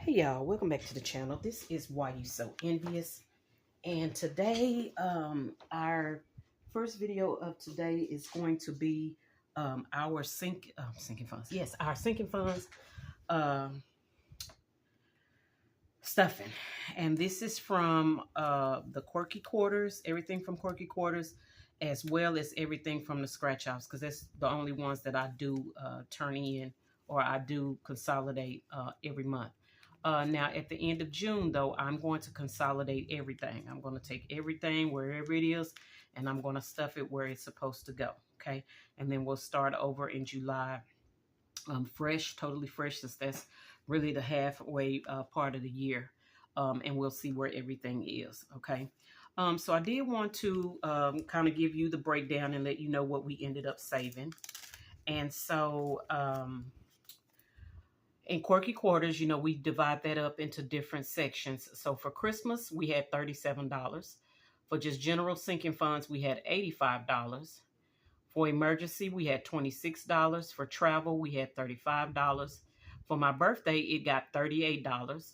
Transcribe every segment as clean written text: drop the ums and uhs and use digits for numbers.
Hey y'all, welcome back to the channel. This is Why You So Envious, and today our first video of today is going to be our sinking funds. Yes, our sinking funds stuffing, and this is from the Quirky Quarters, everything from Quirky Quarters, as well as everything from the scratch offs, because that's the only ones that I do turn in, or I do consolidate every month. Now, at the end of June, though, I'm going to consolidate everything. I'm going to take everything wherever it is, and I'm going to stuff it where it's supposed to go, okay? And then we'll start over in July, fresh, totally fresh, since that's really the halfway part of the year, and we'll see where everything is, okay? So I did want to kind of give you the breakdown and let you know what we ended up saving. And so... in Quirky Quarters, you know, we divide that up into different sections. So for Christmas, we had $37. For just general sinking funds, we had $85. For emergency, we had $26. For travel, we had $35. For my birthday, it got $38.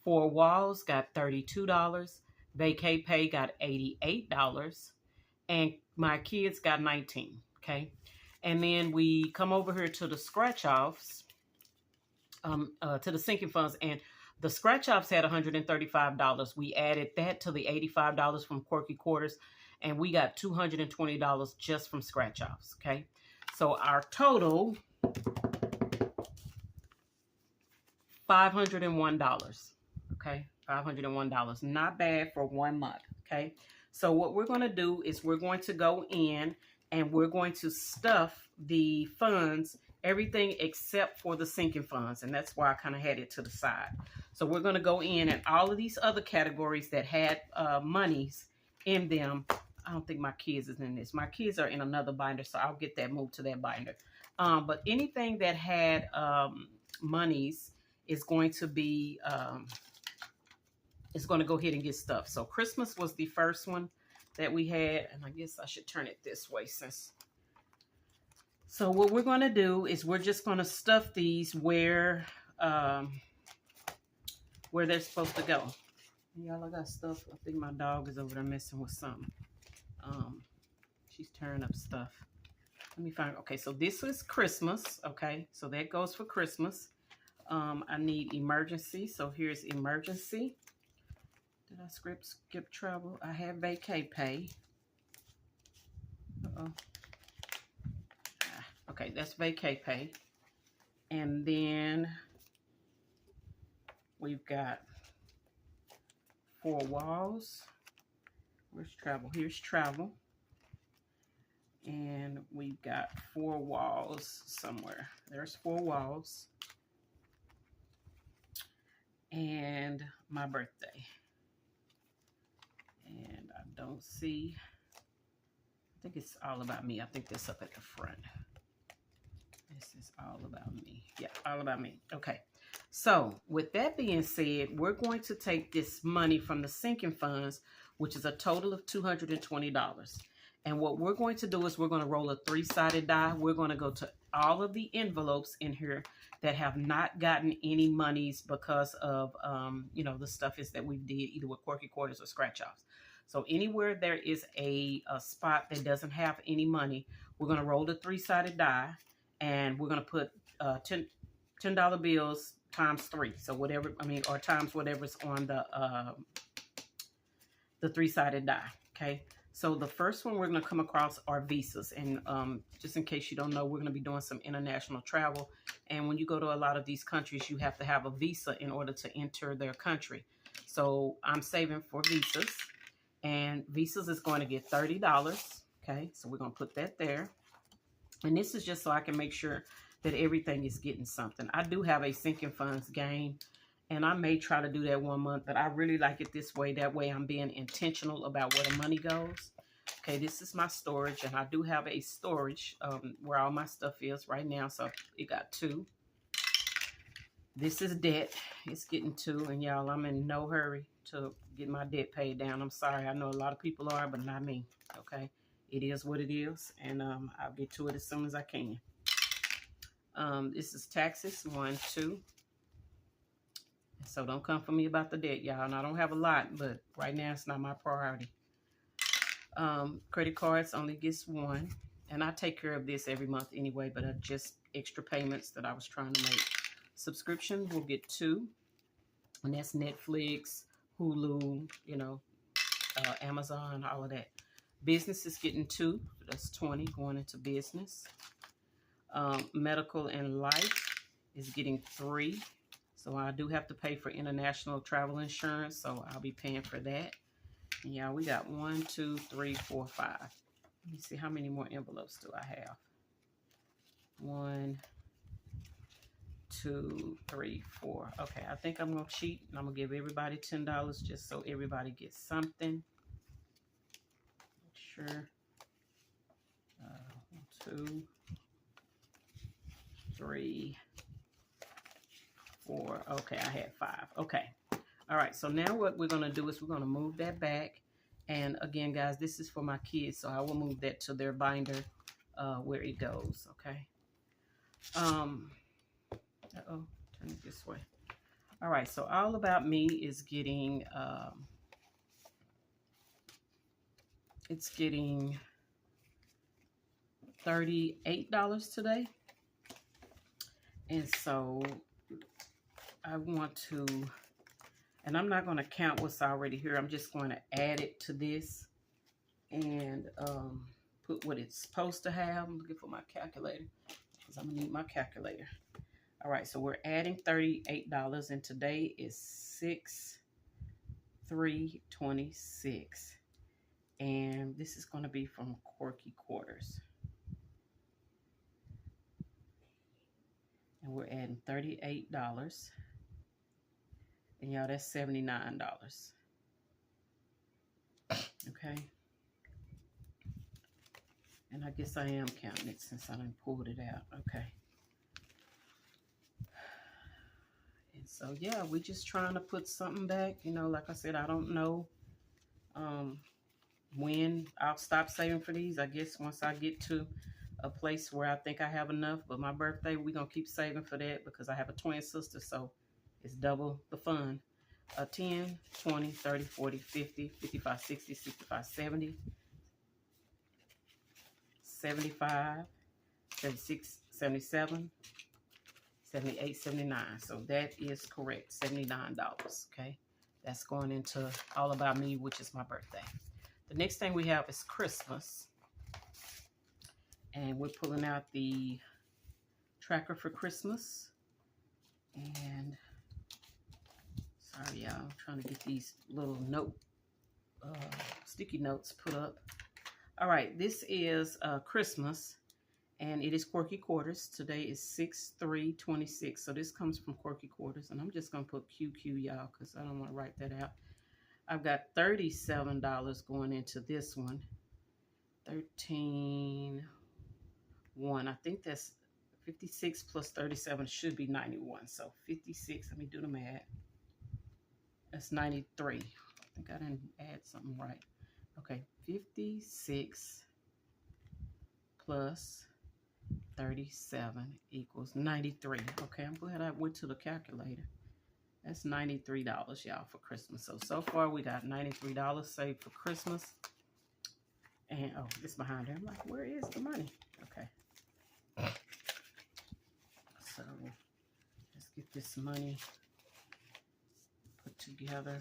For walls, got $32. Vacay pay got $88. And my kids got $19. Okay. And then we come over here to the scratch offs. To the sinking funds, and the scratch offs had $135. We added that to the $85 from Quirky Quarters, and we got $220 just from scratch offs. Okay, so our total $501. Okay, $501. Not bad for 1 month. Okay, so what we're going to do is we're going to go in and we're going to stuff the funds, everything except for the sinking funds. And that's why I kind of had it to the side. So we're going to go in, and all of these other categories that had monies in them. I don't think my kids is in this. My kids are in another binder, so I'll get that moved to that binder. But anything that had monies is going to be, is going to go ahead and get stuffed. So Christmas was the first one that we had, and I guess I should turn it this way since. So what we're going to do is we're just going to stuff these where they're supposed to go. Y'all, I got stuff. I think my dog is over there messing with something. She's tearing up stuff. Let me find. Okay, so this is Christmas. Okay, so that goes for Christmas. I need emergency. So here's emergency. Did I skip travel? I have vacay pay. Uh-oh. Okay, that's vacay pay. And then we've got 4 walls. Where's travel? Here's travel. And we've got 4 walls somewhere. There's 4 walls. And my birthday. And I don't see, I think it's all about me. I think that's up at the front. This is all about me. Yeah, all about me. Okay. So with that being said, we're going to take this money from the sinking funds, which is a total of $220. And what we're going to do is we're going to roll a 3-sided die. We're going to go to all of the envelopes in here that have not gotten any monies because of, you know, the stuff is that we did either with Quirky Quarters or scratch offs. So anywhere there is a spot that doesn't have any money, we're going to roll the 3-sided die, and we're going to put $10 bills times 3. So whatever, I mean, or times whatever's on the 3-sided die. Okay. So the first one we're going to come across are visas. And just in case you don't know, we're going to be doing some international travel. And when you go to a lot of these countries, you have to have a visa in order to enter their country. So I'm saving for visas. And visas is going to get $30. Okay, so we're going to put that there. And this is just so I can make sure that everything is getting something. I do have a sinking funds game, and I may try to do that 1 month, but I really like it this way. That way I'm being intentional about where the money goes. Okay, this is my storage, and I do have a storage where all my stuff is right now. So it got 2. This is debt. It's getting 2, and y'all, I'm in no hurry to get my debt paid down. I'm sorry. I know a lot of people are, but not me. Okay, it is what it is, and I'll get to it as soon as I can. This is taxes, 1, 2. So don't come for me about the debt, y'all. And I don't have a lot, but right now it's not my priority. Credit cards only gets one. And I take care of this every month anyway, but just extra payments that I was trying to make. Subscription will get 2. And that's Netflix, Hulu, you know, Amazon, all of that. Business is getting 2. That's 20 going into business. Medical and life is getting 3. So I do have to pay for international travel insurance. So I'll be paying for that. Yeah, we got 1, 2, 3, 4, 5. Let me see how many more envelopes do I have. 1, 2, 3, 4. Okay, I think I'm gonna cheat and I'm gonna give everybody $10 just so everybody gets something. Make sure. 1, 2, 3, 4. Okay, I had 5. Okay. All right, so now what we're going to do is we're going to move that back. And again, guys, this is for my kids, so I will move that to their binder where it goes, okay? Turn it this way. All right, so All About Me is getting, it's getting $38 today. And so I want to, and I'm not going to count what's already here. I'm just going to add it to this and put what it's supposed to have. I'm looking for my calculator because I'm going to need my calculator. All right, so we're adding $38 and today is 6/3/26. And this is going to be from Quirky Quarters. And we're adding $38. And y'all, that's $79. Okay. And I guess I am counting it since I done pulled it out. Okay. And so, yeah, we're just trying to put something back. You know, like I said, I don't know when I'll stop saving for these. I guess once I get to a place where I think I have enough. But my birthday, we're going to keep saving for that because I have a twin sister. So it's double the fun. 10, 20, 30, 40, 50, 55, 60, 65, 70, 75, 76, 77, 78, 79. So that is correct. $79. Okay. That's going into All About Me, which is my birthday. The next thing we have is Christmas. And we're pulling out the tracker for Christmas. And sorry, y'all. I'm trying to get these little sticky notes put up. All right, this is Christmas, and it is Quirky Quarters. Today is 6/3/26, so this comes from Quirky Quarters, and I'm just going to put QQ, y'all, because I don't want to write that out. I've got $37 going into this one. 13, 1. I think that's 56 plus 37 should be 91. So 56, let me do the math. That's 93. I think I didn't add something right. Okay, 56 plus 37 equals 93. Okay, I'm glad I went to the calculator. That's $93, y'all, for Christmas. So far we got $93 saved for Christmas. And, oh, it's behind there. I'm like, where is the money? Okay. So, let's get this money put together.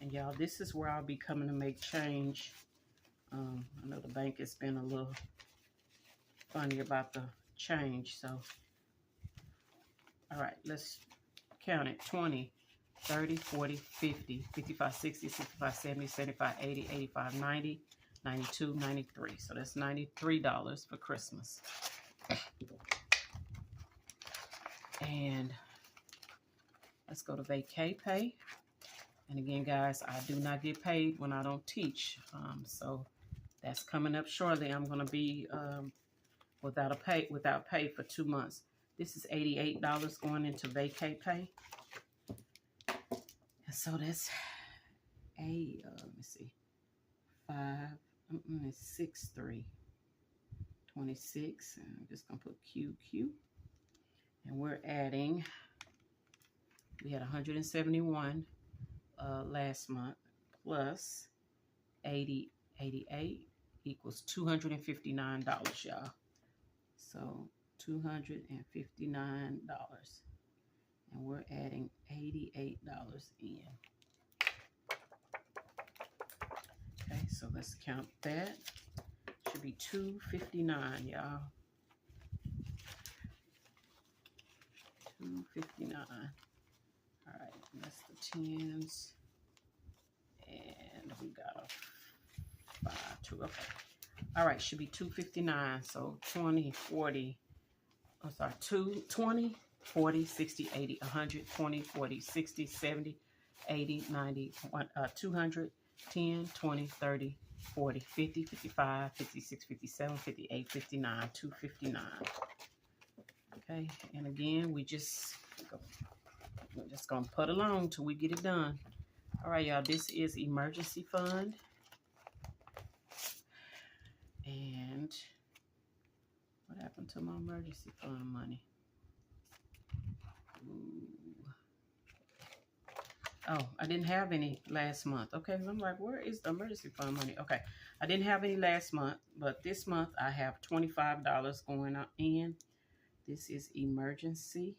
And, y'all, this is where I'll be coming to make change. I know the bank has been a little funny about the change. So, all right, let's count it. 20, 30, 40, 50, 55, 60, 65, 70, 75, 80, 85, 90, 92, 93. So that's $93 for Christmas. And let's go to vacay pay. And again, guys, I do not get paid when I don't teach. So that's coming up shortly. I'm going to be without pay for 2 months. This is $88 going into vacay pay. And so that's let me see, 6/3/26. And I'm just going to put QQ. And we're adding We had 171 last month plus 88 equals $259, y'all. So $259, and we're adding $88 in. Okay, so let's count that. Should be $259, y'all. $259. All right, that's the tens, and we got a 5, 2. Okay. All right, should be $259. So 20, 40. I'm sorry, 20, 40, 60, 80, 100, 20, 40, 60, 70, 80, 90, 200, 10, 20, 30, 40, 50, 55, 56, 57, 58, 59, 259. Okay, and again, we're just gonna put along till we get it done. All right, y'all, this is emergency fund. And what happened to my emergency fund money? Ooh. Oh, I didn't have any last month. Okay, I'm like, where is the emergency fund money? Okay, I didn't have any last month, but this month I have $25 going in. This is emergency.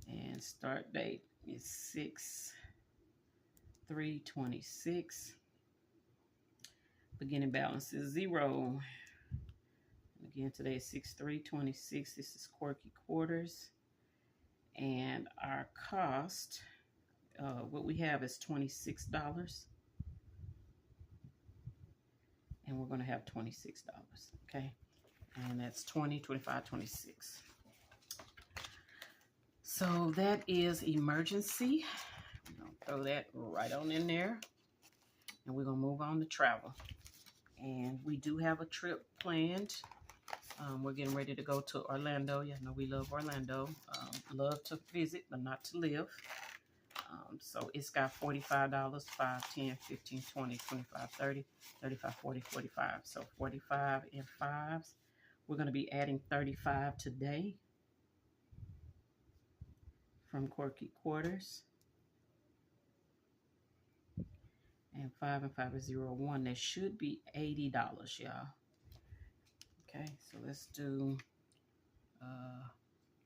And start date is 6/3/26. Beginning balance is 0. And again, today is 6/3/26. This is Quirky Quarters. And our cost, what we have is $26. And we're going to have $26, okay? And that's 20, 25, 26. So that is emergency. We're going to throw that right on in there. And we're going to move on to travel. And we do have a trip planned. We're getting ready to go to Orlando. You know we love Orlando. Love to visit, but not to live. So it's got $45, 5, 10, 15, 20, 25, 30, 35, 40, 45. So 45 in fives. We're going to be adding 35 today from Quirky Quarters. And 5 and 5 is 0, 1. That should be $80, y'all. Okay, so let's do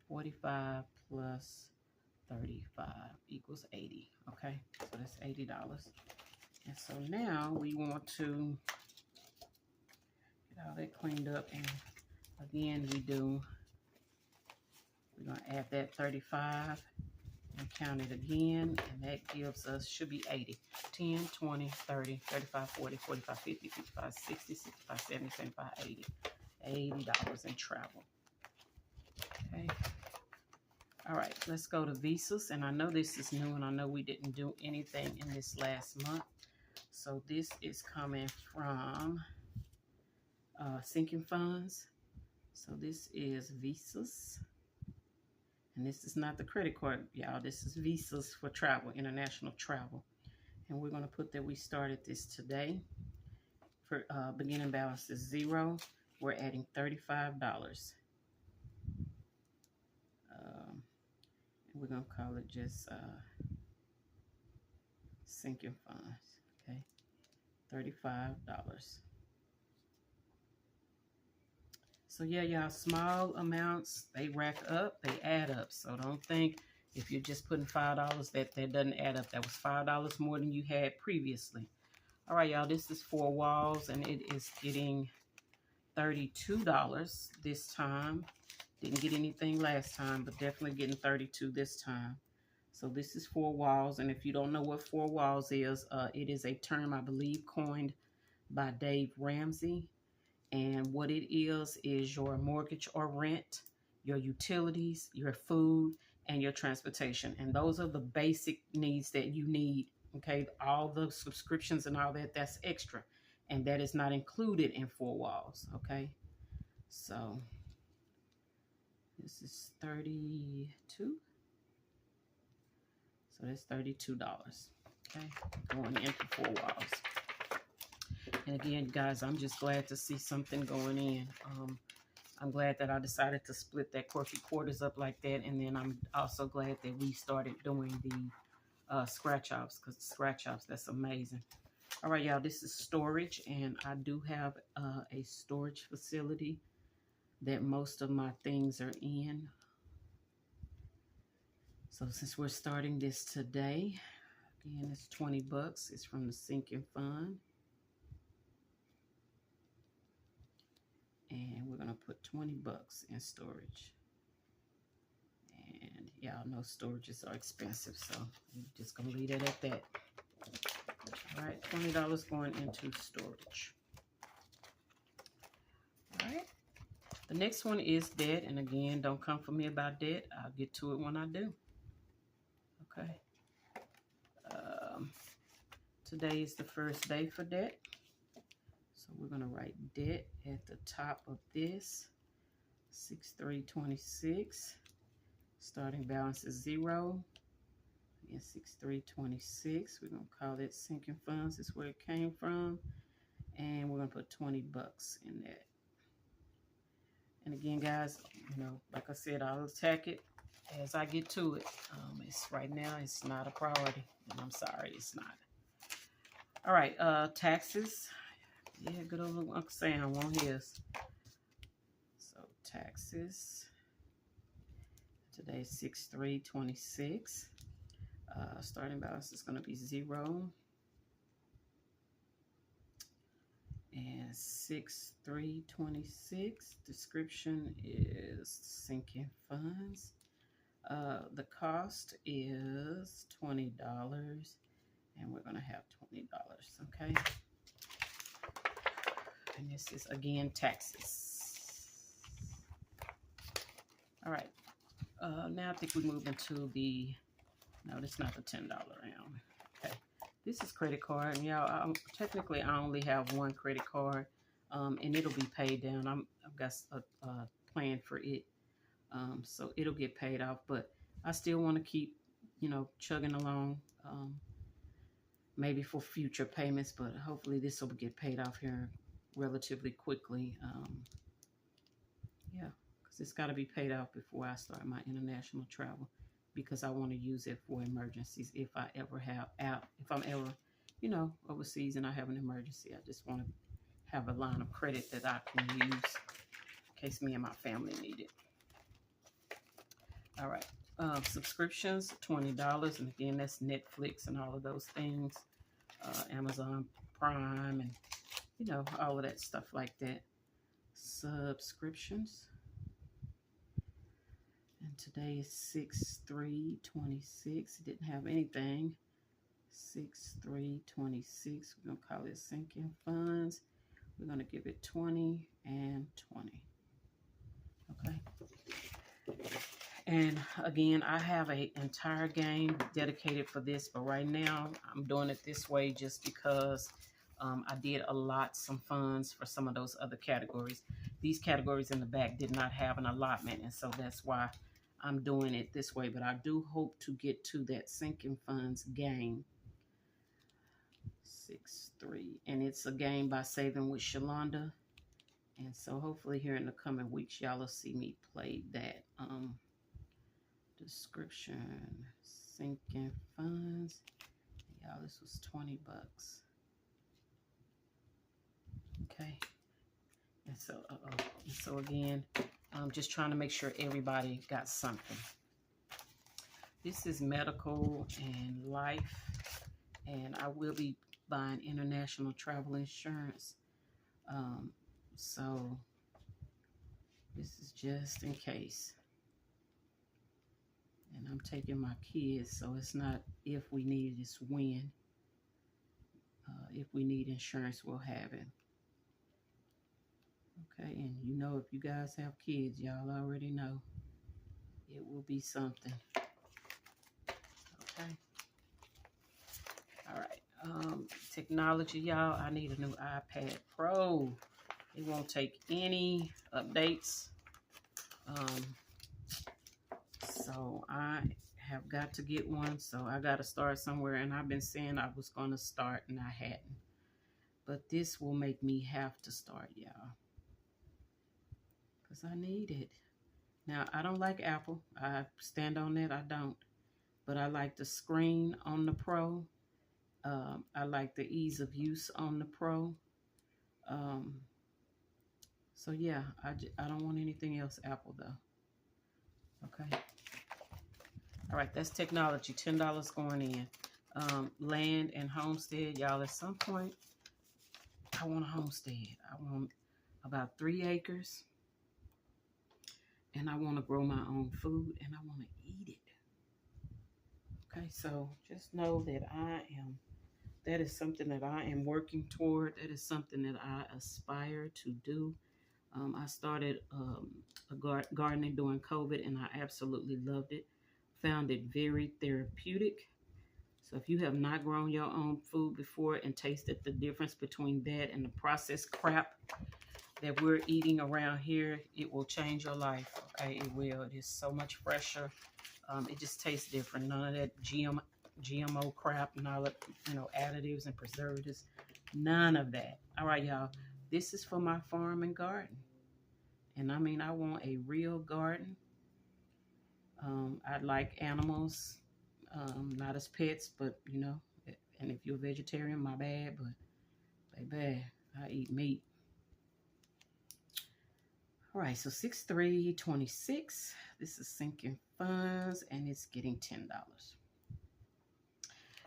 45 plus 35 equals 80. Okay, so that's $80. And so now we want to get all that cleaned up. And again, we're going to add that 35 and count it again. And that gives us, should be 80. 10, 20, 30, 35, 40, 45, 50, 55, 60, 65, 70, 75, 80. $80 in travel. Okay. All right, let's go to visas. And I know this is new, and I know we didn't do anything in this last month. So this is coming from sinking funds. So this is visas. And this is not the credit card, y'all. This is visas for travel, international travel. And we're going to put that we started this today. For beginning balance is 0. We're adding $35. We're going to call it just sinking funds. Okay, $35. So yeah, y'all, small amounts, they rack up, they add up. So don't think if you're just putting $5 that doesn't add up. That was $5 more than you had previously. All right, y'all, this is 4 walls, and it is getting $32 this time. Didn't get anything last time, but definitely getting $32 this time. So this is 4 walls, and if you don't know what 4 walls is, it is a term I believe coined by Dave Ramsey. And what it is your mortgage or rent, your utilities, your food, and your transportation. And those are the basic needs that you need. Okay, all the subscriptions and all that, that's extra. And that is not included in 4 walls, okay? So this is 32. So that's $32, okay? Going into 4 walls. And again, guys, I'm just glad to see something going in. I'm glad that I decided to split that Corky quarters up like that. And then I'm also glad that we started doing the scratch offs, because scratch offs, that's amazing. All right, y'all, this is storage, and I do have a storage facility that most of my things are in. So since we're starting this today, again, it's 20 bucks. It's from the sinking fund. And we're gonna put 20 bucks in storage. And y'all know storages are expensive, so we're just gonna leave it at that. All right, $20 going into storage. All right, the next one is debt, and again, don't come for me about debt. I'll get to it when I do. Okay. Today is the first day for debt, so we're gonna write debt at the top of this. 6326. Starting balance is 0. Again, 6326. We're gonna call it sinking funds. That's where it came from, and we're gonna put 20 bucks in that. And again, guys, you know, like I said, I'll attack it as I get to it. It's right now, it's not a priority, and I'm sorry, it's not. All right, taxes. Yeah, good old Uncle Sam won't his. So taxes. Today's 6326. Starting balance is going to be 0. And 6326. Description is sinking funds. The cost is $20, and we're going to have $20. Okay. And this is again taxes. All right. Now I think we move into the, no, this is not the $10 round. Okay, this is credit card, and y'all, technically I only have one credit card, and it'll be paid down. I've got a plan for it, so it'll get paid off. But I still want to keep, you know, chugging along, maybe for future payments. But hopefully this will get paid off here relatively quickly. Yeah. It's got to be paid off before I start my international travel, because I want to use it for emergencies. If I ever have if I'm ever, you know, overseas and I have an emergency, I just want to have a line of credit that I can use in case me and my family need it. All right, subscriptions, $20, and again, that's Netflix and all of those things, Amazon Prime, and you know, all of that stuff like that. Subscriptions. And today is 6326. It didn't have anything. 6326. We're going to call it sinking funds. We're going to give it 20 and 20. Okay. And again, I have an entire game dedicated for this, but right now I'm doing it this way just because I did some funds for some of those other categories. These categories in the back did not have an allotment, and so that's why I'm doing it this way. But I do hope to get to that sinking funds game. 6-3, and it's a game by Saving with Shalonda, and so hopefully here in the coming weeks y'all will see me play that. Description, sinking funds. Y'all, this was 20 bucks. Okay. And so again, I'm just trying to make sure everybody got something. This is medical and life, and I will be buying international travel insurance. So this is just in case. And I'm taking my kids, so it's not if we need, it's when. If we need insurance, we'll have it. Okay, and you know, if you guys have kids, y'all already know it will be something. Okay. All right. Technology, y'all. I need a new iPad Pro. It won't take any updates. So I have got to get one. So I got to start somewhere. And I've been saying I was going to start and I hadn't. But this will make me have to start, y'all. because I need it. Now, I don't like Apple. I stand on that. I don't. But I like the screen on the Pro. I like the ease of use on the Pro. So yeah, I don't want anything else Apple though. Okay. All right, that's technology. $10 going in. Land and homestead, y'all. At some point, I want a homestead. I want about 3 acres, and I want to grow my own food, and I want to eat it. Okay, so just know that that is something that I am working toward. That is something that I aspire to do. I started gardening during COVID, and I absolutely loved it. Found it very therapeutic. So if you have not grown your own food before and tasted the difference between that and the processed crap that we're eating around here, it will change your life. Okay, it will. It is so much fresher. It just tastes different. None of that GMO crap and all that, additives and preservatives. None of that. All right, y'all. This is for my farm and garden. And I mean, I want a real garden. I like animals, not as pets, but and if you're a vegetarian, my bad, but baby, I eat meat. All right, so 6/3/26. This is sinking funds, and it's getting $10.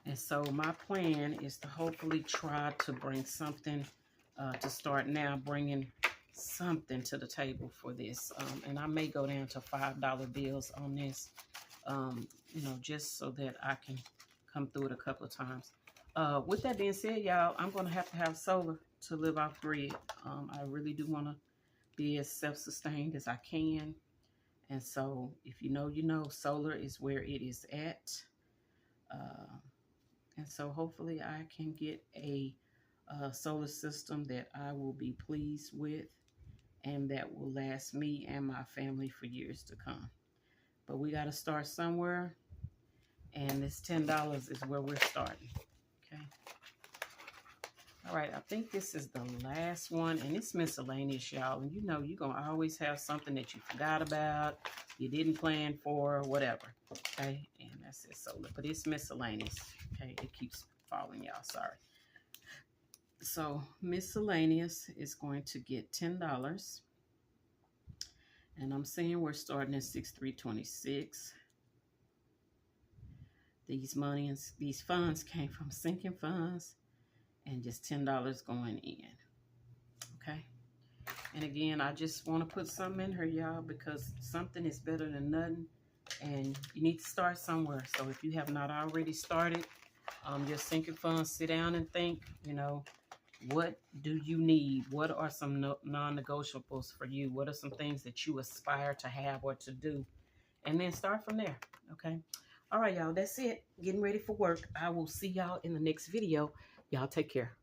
And so my plan is to hopefully try to bring something to start now, bringing something to the table for this. And I may go down to $5 bills on this, just so that I can come through it a couple of times. With that being said, y'all, I'm going to have solar to live off grid. I really do want to be as self-sustained as I can. And so if you know, solar is where it is at. And so hopefully I can get a solar system that I will be pleased with and that will last me and my family for years to come. But we got to start somewhere, and this $10 is where we're starting. Okay. All right, I think this is the last one, and it's miscellaneous, y'all. And you're going to always have something that you forgot about, you didn't plan for, whatever. Okay, and that's it, solar. But it's miscellaneous. Okay, it keeps falling, y'all. Sorry. So miscellaneous is going to get $10. And I'm saying we're starting at 6/3/26. These funds came from sinking funds and just $10 going in. Okay. And again, I just want to put something in here, y'all, because something is better than nothing. And you need to start somewhere. So if you have not already started your sinking funds, sit down and think, what do you need? What are some non-negotiables for you? What are some things that you aspire to have or to do? And then start from there, okay? All right, y'all, that's it. Getting ready for work. I will see y'all in the next video. Y'all take care.